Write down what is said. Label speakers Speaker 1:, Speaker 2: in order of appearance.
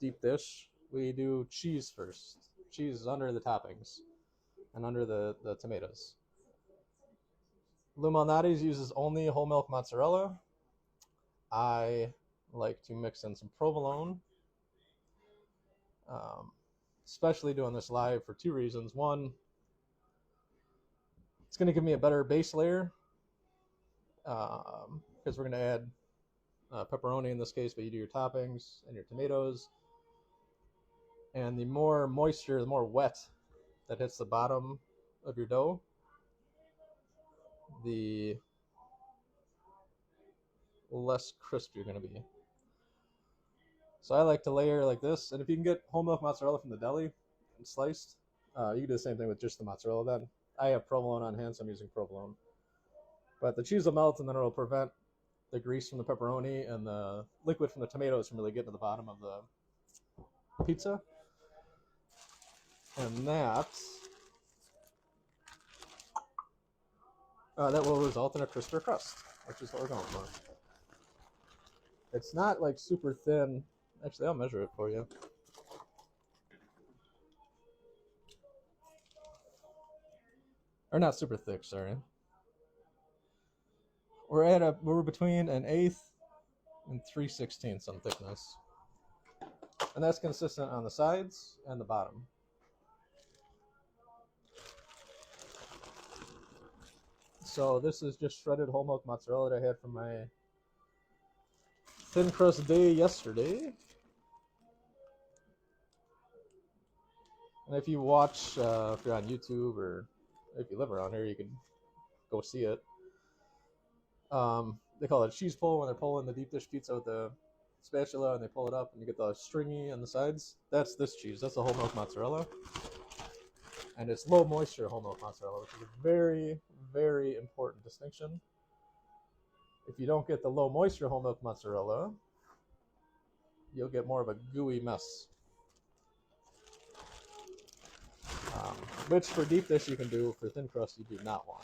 Speaker 1: deep dish, we do cheese first. Cheese is under the toppings and under the tomatoes. Lou Malnati's uses only whole milk mozzarella. I like to mix in some provolone. Um, Especially doing this live for two reasons. One, it's going to give me a better base layer because we're going to add pepperoni in this case, but you do your toppings and your tomatoes. And the more moisture, the more wet that hits the bottom of your dough, the less crisp you're going to be. So I like to layer like this, and if you can get whole milk mozzarella from the deli and sliced, you can do the same thing with just the mozzarella then. I have provolone on hand, so I'm using provolone. But the cheese will melt, and then it'll prevent the grease from the pepperoni and the liquid from the tomatoes from really getting to the bottom of the pizza. And that will result in a crisper crust, which is what we're going for. It's not like super thin. Actually, I'll measure it for you. Or not super thick, sorry. We're between an eighth and 3/16 on thickness. And that's consistent on the sides and the bottom. So this is just shredded whole milk mozzarella that I had from my thin crust day yesterday. And if you watch, if you're on YouTube or if you live around here, you can go see it. They call it a cheese pull when they're pulling the deep dish pizza with the spatula and they pull it up and you get the stringy on the sides. That's this cheese. That's the whole milk mozzarella. And it's low moisture whole milk mozzarella, which is a very, very important distinction. If you don't get the low moisture whole milk mozzarella, you'll get more of a gooey mess. Which for deep dish you can do, for thin crust you do not want.